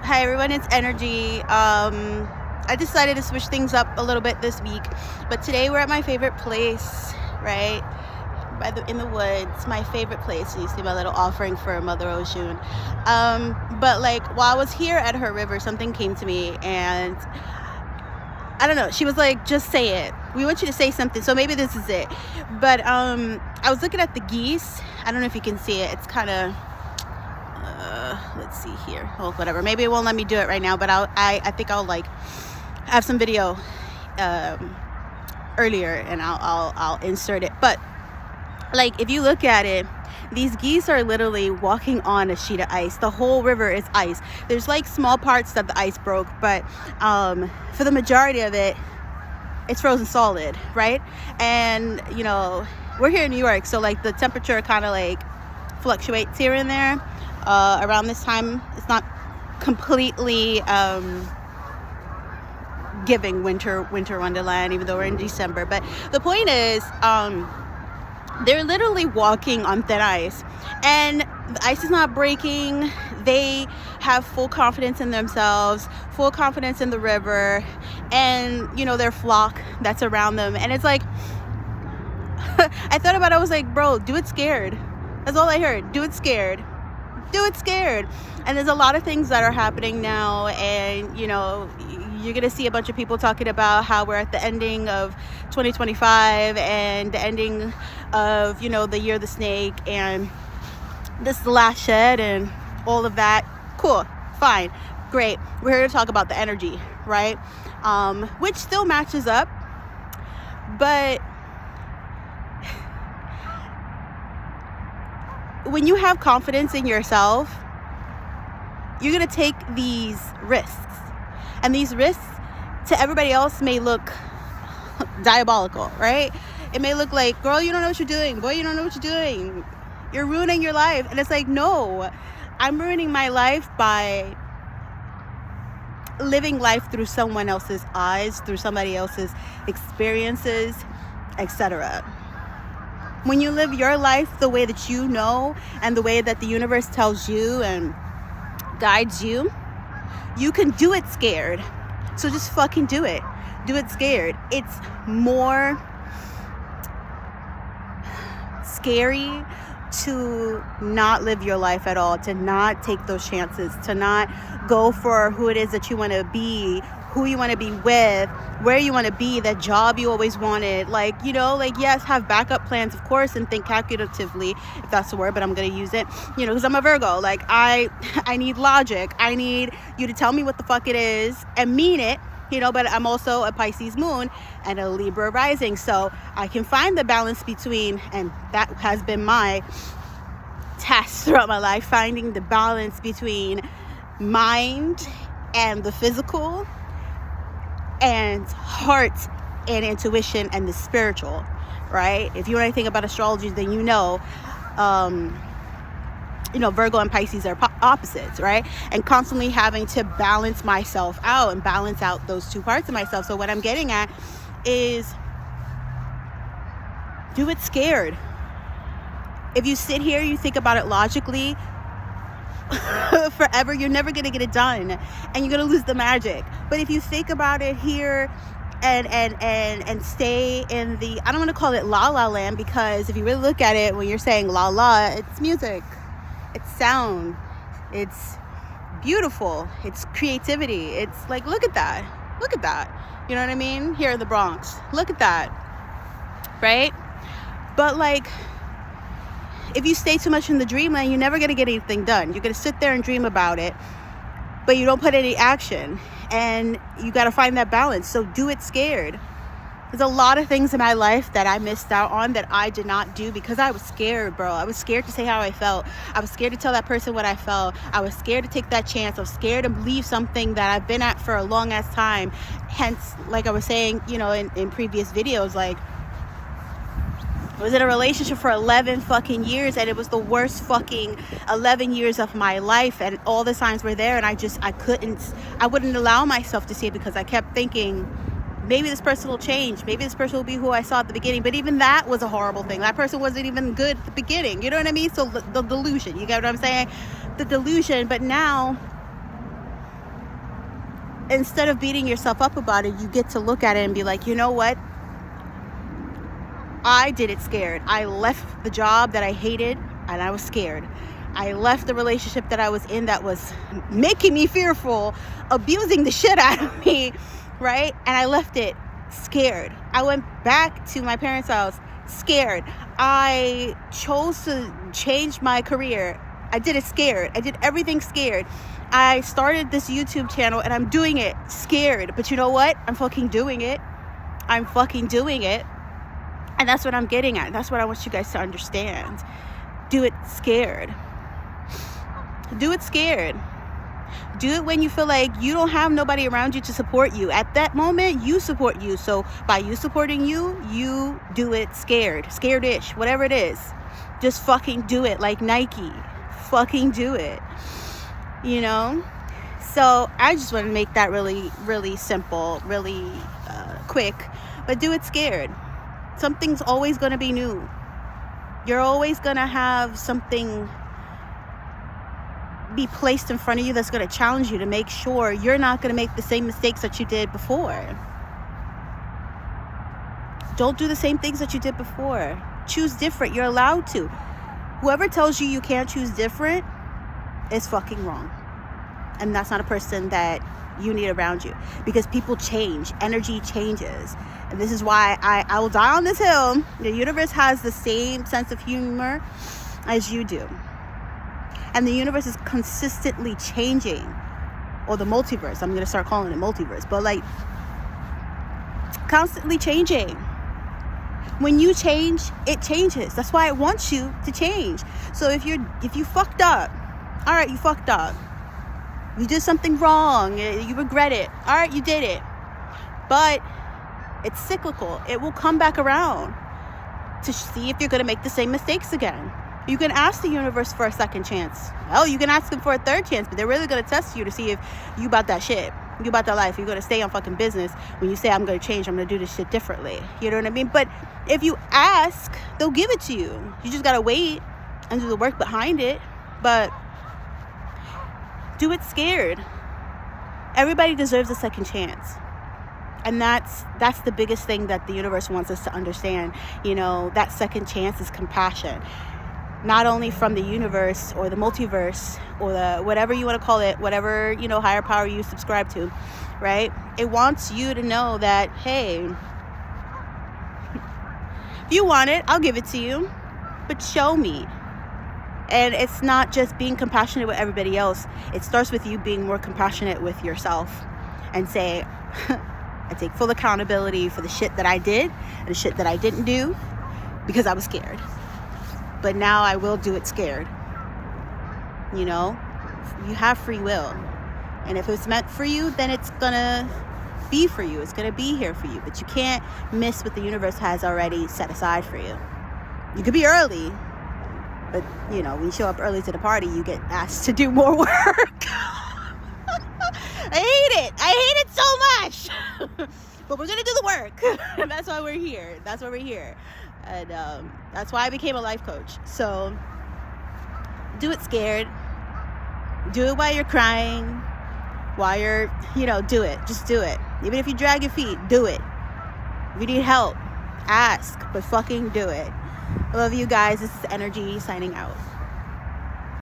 Hi everyone, it's Energy. I decided to switch things up a little bit this week, but today we're at my favorite place, right? In the woods, my favorite place. You see my little offering for Mother Oshun. But like while I was here at her river, something came to me, and I don't know. She was like, "Just say it. We want you to say something." So maybe this is it. But I was looking at the geese. I don't know if you can see it. It's kind of let's see here. Oh, whatever. Maybe it won't let me do it right now, but I think I'll like have some video earlier, and I'll insert it. But like if you look at it, these geese are literally walking on a sheet of ice. The whole river is ice. There's like small parts that the ice broke, but for the majority of it, it's frozen solid, right? And you know, we're here in New York, so like the temperature kind of like fluctuates here and there. Around this time, it's not completely giving winter wonderland, even though we're in December. But the point is, they're literally walking on thin ice, and the ice is not breaking. They have full confidence in themselves, full confidence in the river, and you know, their flock that's around them. And it's like I thought about it, I was like, bro, do it scared. That's all I heard. Do it scared. Do it scared. And there's a lot of things that are happening now, and you know, you're gonna see a bunch of people talking about how we're at the ending of 2025 and the ending of, you know, the year of the snake, and this is the last shed and all of that. Cool, fine, great. We're here to talk about the energy, right? Which still matches up, but when you have confidence in yourself, you're going to take these risks. And these risks to everybody else may look diabolical, right? It may look like, girl, you don't know what you're doing. Boy, you don't know what you're doing. You're ruining your life. And it's like, no, I'm ruining my life by living life through someone else's eyes, through somebody else's experiences, etc. When you live your life the way that you know and the way that the universe tells you and guides you, you can do it scared. So just fucking do it. Do it scared. It's more scary to not live your life at all, to not take those chances, to not go for who it is that you want to be, who you want to be with, where you want to be, that job you always wanted. Like, you know, like, yes, have backup plans, of course, and think calculatively, if that's the word, but I'm going to use it, you know, because I'm a Virgo. Like, I need logic. I need you to tell me what the fuck it is and mean it, you know, but I'm also a Pisces moon and a Libra rising. So I can find the balance between, and that has been my task throughout my life, finding the balance between mind and the physical, and heart and intuition and the spiritual, right? If you know anything about astrology, then you know, Virgo and Pisces are opposites, right? And constantly having to balance myself out and balance out those two parts of myself. So what I'm getting at is, do it scared. If you sit here, you think about it logically, forever, you're never gonna get it done, and you're gonna lose the magic. But if you think about it here and stay in the, I don't want to call it la la land, because if you really look at it, when you're saying la la, it's music, it's sound, it's beautiful, it's creativity. It's like, look at that, you know what I mean? Here in the Bronx, look at that, right? But like, if you stay too much in the dreamland, you're never going to get anything done. You're going to sit there and dream about it, but you don't put any action, and you got to find that balance. So do it scared. There's a lot of things in my life that I missed out on, that I did not do because I was scared, bro. I was scared to say how I felt. I was scared to tell that person what I felt. I was scared to take that chance. I was scared to leave something that I've been at for a long ass time. Hence, like I was saying, you know, in previous videos, like, I was in a relationship for 11 fucking years, and it was the worst fucking 11 years of my life, and all the signs were there, and I wouldn't allow myself to see it, because I kept thinking, maybe this person will change, maybe this person will be who I saw at the beginning. But even that was a horrible thing. That person wasn't even good at the beginning, you know what I mean? So the delusion, you get what I'm saying? The delusion. But now instead of beating yourself up about it, you get to look at it and be like, you know what? I did it scared. I left the job that I hated and I was scared. I left the relationship that I was in that was making me fearful, abusing the shit out of me, right? And I left it scared. I went back to my parents' house scared. I chose to change my career. I did it scared. I did everything scared. I started this YouTube channel and I'm doing it scared. But you know what? I'm fucking doing it. I'm fucking doing it. And that's what I'm getting at. That's what I want you guys to understand. Do it scared. Do it scared. Do it when you feel like you don't have nobody around you to support you. At that moment, you support you. So by you supporting you, you do it scared. Scared-ish, whatever it is. Just fucking do it like Nike. Fucking do it. You know? So I just want to make that really, really simple, really quick. But do it scared. Something's always going to be new. You're always going to have something be placed in front of you that's going to challenge you to make sure you're not going to make the same mistakes that you did before. Don't do the same things that you did before. Choose different. You're allowed to. Whoever tells you you can't choose different is fucking wrong. And that's not a person that you need around you, because people change. Energy changes. And this is why I will die on this hill. The universe has the same sense of humor as you do. And the universe is consistently changing. Or the multiverse. I'm going to start calling it multiverse. But like, constantly changing. When you change, it changes. That's why it wants you to change. So if you fucked up, all right, you fucked up. You did something wrong. You regret it. All right, you did it. But it's cyclical. It will come back around to see if you're going to make the same mistakes again. You can ask the universe for a second chance. Oh, you can ask them for a third chance, but they're really going to test you to see if you about that shit. You about that life. You're going to stay on fucking business when you say, I'm going to change. I'm going to do this shit differently. You know what I mean? But if you ask, they'll give it to you. You just got to wait and do the work behind it. But do it scared. Everybody deserves a second chance. And that's the biggest thing that the universe wants us to understand. You know, that second chance is compassion. Not only from the universe or the multiverse or the whatever you want to call it, whatever, you know, higher power you subscribe to, right? It wants you to know that, hey, if you want it, I'll give it to you, but show me. And it's not just being compassionate with everybody else. It starts with you being more compassionate with yourself and say, I take full accountability for the shit that I did and the shit that I didn't do because I was scared. But now I will do it scared. You know, you have free will. And if it's meant for you, then it's gonna be for you. It's gonna be here for you. But you can't miss what the universe has already set aside for you. You could be early, but you know, when you show up early to the party, you get asked to do more work. I hate it so much. But we're gonna do the work. And that's why we're here. And that's why I became a life coach. So do it scared. Do it while you're crying. While you're, you know, do it. Just do it. Even if you drag your feet, do it. If you need help, ask, but fucking do it. I love you guys. This is Energy signing out.